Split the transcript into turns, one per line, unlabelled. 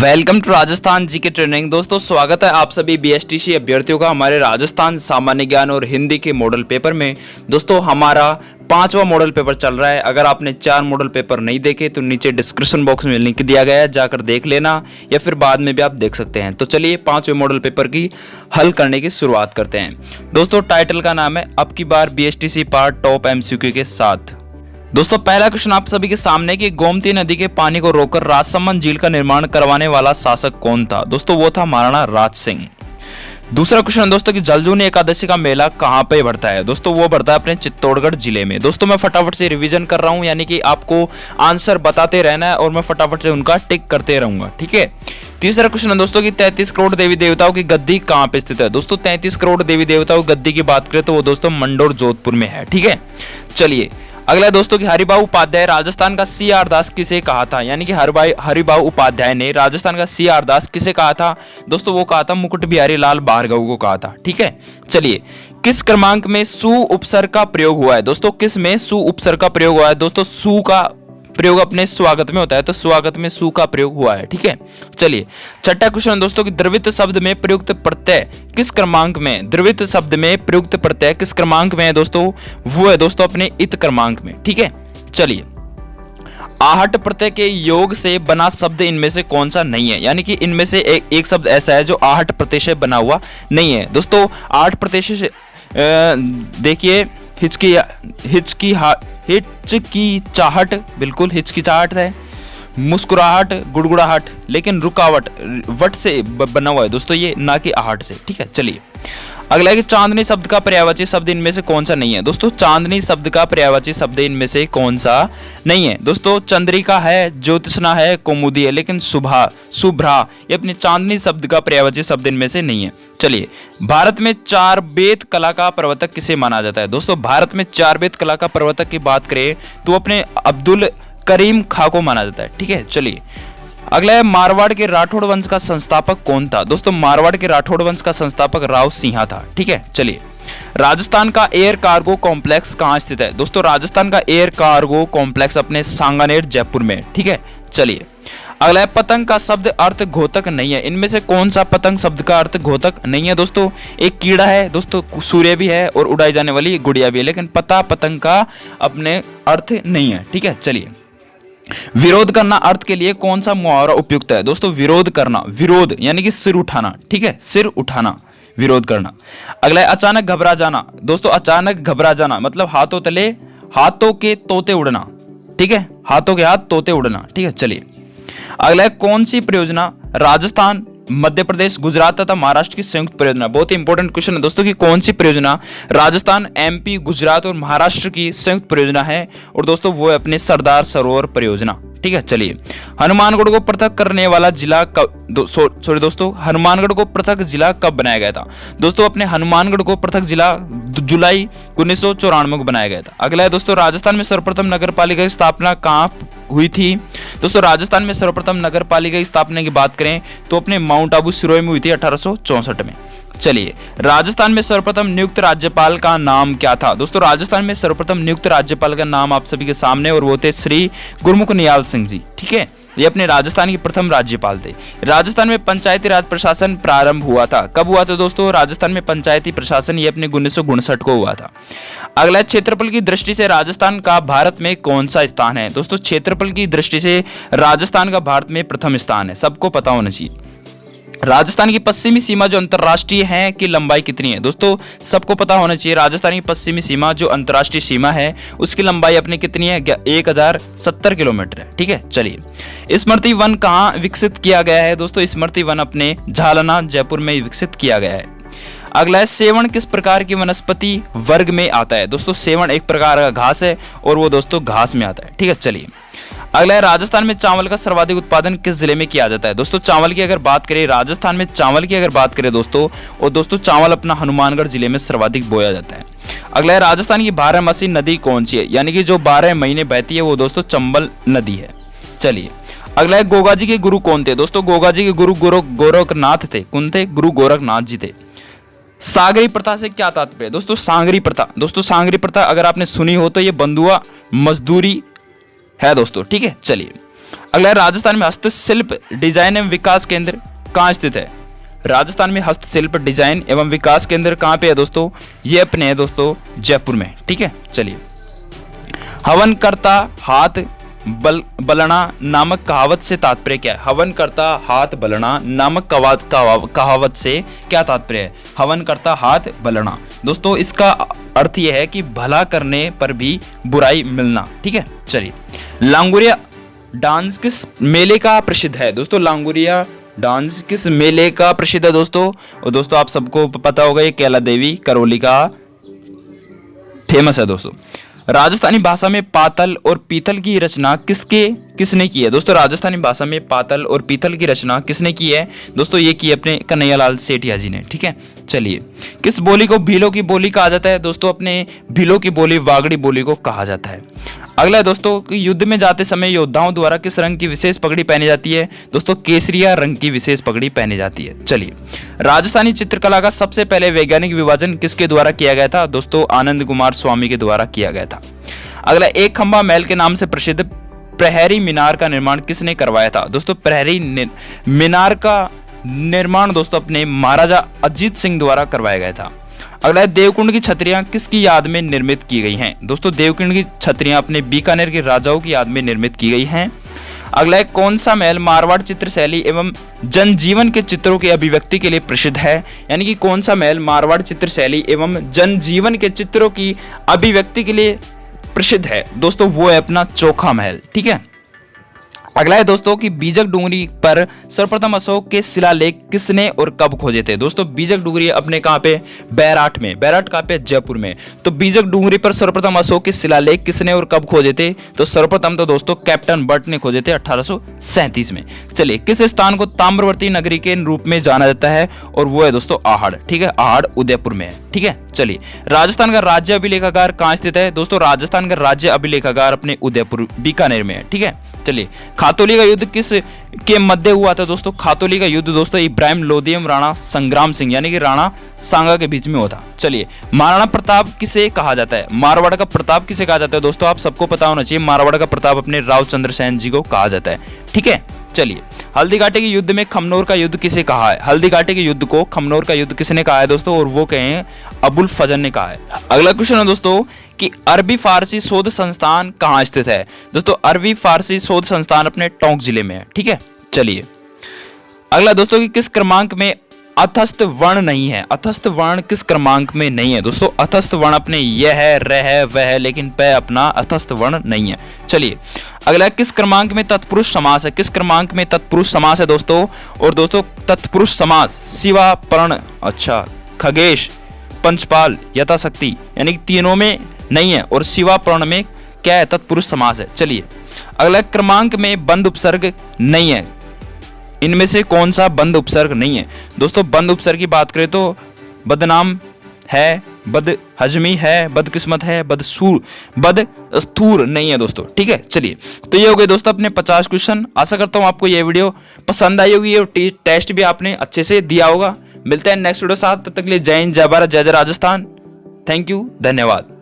Welcome to Rajasthan GK training. दोस्तों स्वागत है आप सभी बीएसटीसी अभ्यर्थियों का हमारे राजस्थान सामान्य ज्ञान और हिंदी के मॉडल पेपर में। दोस्तों हमारा 5वां मॉडल पेपर चल रहा है। अगर आपने 4 मॉडल पेपर नहीं देखे तो नीचे डिस्क्रिप्शन बॉक्स में लिंक दिया गया है, जाकर देख लेना या फिर बाद में भी आप देख सकते हैं। तो चलिए 5वें मॉडल पेपर की हल करने की शुरुआत करते हैं। दोस्तों टाइटल का नाम है अब की बार बीएसटीसी पार्ट टॉप एमसीक्यू के साथ। दोस्तों पहला क्वेश्चन आप सभी के सामने कि गोमती नदी के पानी को रोककर राजसमंद झील का निर्माण करवाने वाला शासक कौन था। दोस्तों वो था महाराणा राज सिंह। दूसरा क्वेश्चन दोस्तों कि जलजूनी एकादशी का मेला कहां पे बढ़ता है। दोस्तों वो बढ़ता है अपने चित्तौड़गढ़ जिले में। दोस्तों मैं फटाफट से रिवीजन कर रहा हूं, यानी कि आपको आंसर बताते रहना है और मैं फटाफट से उनका टिक करते रहूंगा, ठीक है। तीसरा क्वेश्चन है दोस्तों कि 33 करोड़ देवी देवताओं की गद्दी कहां पे स्थित है। दोस्तों 33 करोड़ देवी देवताओं की गद्दी की बात करें तो वो दोस्तों मंडोर जोधपुर में है, ठीक है। चलिए अगला है दोस्तों कि हरिभाऊ उपाध्याय राजस्थान का CR दास किसे कहा था, यानी कि हरिभाऊ उपाध्याय ने राजस्थान का CR दास किसे कहा था। दोस्तों वो कहा था मुकुट बिहारी लाल भार्गव को कहा था, ठीक है। चलिए किस क्रमांक में सु उपसर्ग का प्रयोग हुआ है। दोस्तों किस में सु उपसर्ग का प्रयोग हुआ है। दोस्तों सु का प्रयोग अपने स्वागत में होता है, तो स्वागत में सु का प्रयोग हुआ है, ठीक है। चलिए छठा क्वेश्चन दोस्तों कि द्रवित शब्द में प्रयुक्त प्रत्यय किस क्रमांक में। द्रवित शब्द में प्रयुक्त प्रत्यय किस क्रमांक में है दोस्तों, वो है दोस्तों अपने इत क्रमांक में, ठीक है। चलिए आहट प्रत्यय के योग से बना शब्द इनमें से कौन सा नहीं है, यानी कि इनमें से एक शब्द ऐसा है जो आहट प्रत्यय से बना हुआ नहीं है। दोस्तों आहट प्रत्यय से देखिए हिचकिचाहट, बिल्कुल हिचकिचाहट है, मुस्कुराहट, गुड़गुड़ाहट, लेकिन रुकावट वट से बना हुआ है दोस्तों ये, ना कि आहट से, ठीक है। चलिए अगला है कि चांदनी शब्द का पर्यायवाची शब्द इनमें से कौन सा नहीं है। दोस्तों चांदनी शब्द का पर्यायवाची शब्द इनमें से कौन सा नहीं है। दोस्तों चंद्रिका है, ज्योत्सना है, कौमुदी है, लेकिन शुभ्रा ये अपने चांदनी शब्द का पर्यायवाची शब्द इनमें से नहीं है। चलिए भारत में 4 वेद कला का प्रवर्तक किसे माना जाता है। दोस्तों भारत में 4 वेद कला का प्रवर्तक की बात करें तो अपने अब्दुल करीम खां को माना जाता है, ठीक है। चलिए अगला है मारवाड़ के राठौड़ वंश का संस्थापक कौन था। दोस्तों मारवाड़ के राठौड़ वंश का संस्थापक राव सिंहा था, ठीक है। चलिए राजस्थान का एयर कार्गो कॉम्प्लेक्स कहां स्थित है। दोस्तों राजस्थान का एयर कार्गो कॉम्प्लेक्स अपने सांगानेर जयपुर में, ठीक है। चलिए अगला है पतंग का शब्द अर्थ घोतक नहीं है। इनमें से कौन सा पतंग शब्द का अर्थ घोतक नहीं है। दोस्तों एक कीड़ा है, दोस्तों सूर्य भी है और उड़ाई जाने वाली गुड़िया भी है, लेकिन पतंग का अपने अर्थ नहीं है, ठीक है। चलिए विरोध करना अर्थ के लिए कौन सा मुहावरा उपयुक्त है। दोस्तों विरोध करना, विरोध यानी कि सिर उठाना, ठीक है, सिर उठाना, विरोध करना। अगला है अचानक घबरा जाना। दोस्तों अचानक घबरा जाना मतलब हाथों तले हाथों के तोते उड़ना, ठीक है, हाथों के हाथ तोते उड़ना, ठीक है। चलिए अगला है कौन सी परियोजना राजस्थान, मध्य प्रदेश, गुजरात तथा महाराष्ट्र की संयुक्त परियोजना। बहुत ही इंपॉर्टेंट क्वेश्चन है दोस्तों कि कौन सी परियोजना राजस्थान, MP, गुजरात और महाराष्ट्र की संयुक्त परियोजना है, और दोस्तों वो है अपने सरदार सरोवर परियोजना, ठीक है। चलिए हनुमानगढ़ को पृथक करने वाला जिला कब हनुमानगढ़ को पृथक जिला कब बनाया गया था। दोस्तों अपने हनुमानगढ़ को पृथक जिला जुलाई 1994 को बनाया गया था। अगला है दोस्तों राजस्थान में सर्वप्रथम नगर पालिका की स्थापना कहाँ हुई थी। दोस्तों राजस्थान में सर्वप्रथम नगर पालिका की स्थापना की बात करें तो अपने माउंट आबू सिरोही में हुई थी 1864 में। चलिए राजस्थान में सर्वप्रथम नियुक्त राज्यपाल का नाम क्या था। दोस्तों राजस्थान में सर्वप्रथम नियुक्त राज्यपाल का नाम आप सभी के सामने, और वो थे श्री गुरमुख निहाल सिंह जी, ठीक है। ये अपने राजस्थान के प्रथम राज्यपाल थे। राजस्थान में पंचायती राज प्रशासन प्रारंभ हुआ था, कब हुआ था दोस्तों। राजस्थान में पंचायती प्रशासन ये अपने 1959 को हुआ था। अगला क्षेत्रफल की दृष्टि से राजस्थान का भारत में कौन सा स्थान है। दोस्तों क्षेत्रफल की दृष्टि से राजस्थान का भारत में प्रथम स्थान है, सबको पता होना चाहिए। राजस्थान की पश्चिमी सीमा जो अंतरराष्ट्रीय है की लंबाई कितनी है। दोस्तों सबको पता होना चाहिए राजस्थान की पश्चिमी सीमा जो अंतरराष्ट्रीय सीमा है उसकी लंबाई अपनी कितनी है, 1070 किलोमीटर है, ठीक है। चलिए स्मृति वन कहाँ विकसित किया गया है। दोस्तों स्मृति वन अपने झालना जयपुर में विकसित किया गया है। अगला है सेवण किस प्रकार की वनस्पति वर्ग में आता है। दोस्तों सेवण एक प्रकार का घास है और वो दोस्तों घास में आता है, ठीक है। चलिए अगला है राजस्थान में चावल का सर्वाधिक उत्पादन किस जिले में किया जाता है। दोस्तों चावल की अगर बात करें, राजस्थान में चावल की अगर बात करें दोस्तों, और दोस्तों चावल अपना हनुमानगढ़ जिले में सर्वाधिक बोया जाता है। अगला है राजस्थान की 12मासी नदी कौन सी है, यानी कि जो 12 महीने बहती है वो दोस्तों चंबल नदी है। चलिए अगला है गोगा जी के गुरु कौन थे। दोस्तों गोगा जी के गुरु गोरखनाथ थे। कौन थे, गुरु गोरखनाथ जी थे। सांगरी प्रथा से क्या तात्पर्य। दोस्तों सांगरी प्रथा, दोस्तों सांगरी प्रथा अगर आपने सुनी हो तो ये बंधुआ मजदूरी है दोस्तों, ठीक है। चलिए अगला है राजस्थान में हस्तशिल्प डिजाइन एवं विकास केंद्र कहाँ स्थित है? राजस्थान में हस्तशिल्प डिजाइन एवं विकास केंद्र कहाँ पे है दोस्तों? ये अपने है दोस्तों जयपुर में। ठीक है, चलिए। हवन करता हाथ बलना नामक कहावत से तात्पर्य क्या है? हवन करता हाथ बलना नामक कहावत से क्या तात्पर्य है? हवन करता हाथ बलना दोस्तों, इसका अर्थ यह है कि भला करने पर भी बुराई मिलना। ठीक है, चलिए। लांगुरिया डांस किस मेले का प्रसिद्ध है? दोस्तों लांगुरिया डांस किस मेले का प्रसिद्ध है दोस्तों? और दोस्तों आप सबको पता होगा ये कैला देवी करौली का फेमस है दोस्तों। राजस्थानी भाषा में पातल और पीतल की रचना किसने की है? दोस्तों राजस्थानी भाषा में पातल और पीतल की रचना किसने की है? दोस्तों ये की अपने कन्हैयालाल सेठिया जी ने। ठीक है, चलिए। किस बोली को भीलों की बोली कहा जाता है? दोस्तों अपने भीलों की बोली वागड़ी बोली को कहा जाता है। अगला है दोस्तों कि युद्ध में जाते समय योद्धाओं द्वारा किस रंग की विशेष पगड़ी पहनी जाती है? दोस्तों केसरिया रंग की विशेष पगड़ी पहनी जाती है। चलिए। राजस्थानी चित्रकला का सबसे पहले वैज्ञानिक विभाजन किसके द्वारा किया गया था? दोस्तों आनंद कुमार स्वामी के द्वारा किया गया था। अगला, एक खंबा महल के नाम से प्रसिद्ध प्रहरी मीनार का निर्माण किसने करवाया था? दोस्तों प्रहरी मीनार का निर्माण दोस्तों अपने महाराजा अजीत सिंह द्वारा करवाया गया था। अगला है देवकुंड की छतरियां किसकी याद में निर्मित की गई हैं? दोस्तों देवकुंड की छतरियां अपने बीकानेर के राजाओं की याद में निर्मित की गई हैं। अगला है कौन सा महल मारवाड़ चित्र शैली एवं जनजीवन के चित्रों की अभिव्यक्ति के लिए प्रसिद्ध है? यानी कि कौन सा महल मारवाड़ चित्र शैली एवं जनजीवन के चित्रों की अभिव्यक्ति के लिए प्रसिद्ध है? दोस्तों वो है अपना चोखा महल। ठीक है। अगला है दोस्तों कि बीजक डूंगरी पर सर्वप्रथम अशोक के शिलालेख किसने और कब खोजे थे? दोस्तों बीजक डूंगरी अपने कहाँ पे? बैराट में। बैराट कहाँ पे? जयपुर में। तो बीजक डूंगरी पर सर्वप्रथम अशोक के शिलालेख किसने और कब खोजे थे? तो सर्वप्रथम तो दोस्तों कैप्टन बट ने खोजे थे 1837 में। चलिए। किस स्थान को ताम्रवर्ती नगरी के रूप में जाना जाता है? और वो है दोस्तों आहड़। ठीक है, आहड़ उदयपुर में है। ठीक है, चलिए। राजस्थान का राज्य अभिलेखागार कहाँ स्थित है? दोस्तों राजस्थान का राज्य अभिलेखागार अपने उदयपुर बीकानेर में है। ठीक है, चलिए। खातौली का युद्ध किस के मध्य हुआ था? दोस्तों खातौली का युद्ध दोस्तों इब्राहिम लोधी एवं राणा संग्राम सिंह यानी कि राणा सांगा के बीच में हुआ था। चलिए। महाराणा प्रताप किसे कहा जाता है? मारवाड़ का प्रताप किसे कहा जाता है? दोस्तों आप सबको पता होना चाहिए, मारवाड़ का प्रताप अपने राव चंद्रसेन जी को कहा जाता है। ठीक है, चलिए। हल्दीघाटी के युद्ध में खमनोर का युद्ध किसे कहा है? हल्दीघाटी के युद्ध को खमनोर का युद्ध किसने कहा है दोस्तों? और वो कहें अबुल फजल ने कहा है। अगला क्वेश्चन है दोस्तों कि अरबी फारसी शोध संस्थान कहाँ स्थित है? दोस्तों अरबी फारसी शोध संस्थान अपने टोंक जिले में है। ठीक है, चलिए। अगला दोस्तों कि किस क्रमांक में अथस्थ वर्ण नहीं है? अथस्थ वर्ण किस क्रमांक में नहीं है? दोस्तों अथस्थ वर्ण अपने यह है, रह है, वह है, लेकिन प अपना अथस्थ वर्ण नहीं है। चलिए। अगला किस क्रमांक में तत्पुरुष समास है? किस क्रमांक में तत्पुरुष समास है दोस्तों? और दोस्तों तत्पुरुष समास शिवा पर्ण, अच्छा, खगेश, पंचपाल, यथाशक्ति यानी कि तीनों में नहीं है और शिवा पर्ण में क्या है? तत्पुरुष समास है। चलिए। अगला क्रमांक में बंद उपसर्ग नहीं है। इनमें से कौन सा बंद उपसर्ग नहीं है? दोस्तों बंद उपसर्ग की बात करें तो बदनाम है, बद हजमी है, बदकिस्मत है, बदस्तूर नहीं है दोस्तों। ठीक है, चलिए। तो ये हो गए दोस्तों अपने 50 क्वेश्चन। आशा करता हूँ आपको ये वीडियो पसंद आई होगी और टेस्ट भी आपने अच्छे से दिया होगा। मिलते हैं नेक्स्ट वीडियो साथ, तब तक के लिए जय हिंद, जय भारत, जय जय राजस्थान। थैंक यू, धन्यवाद।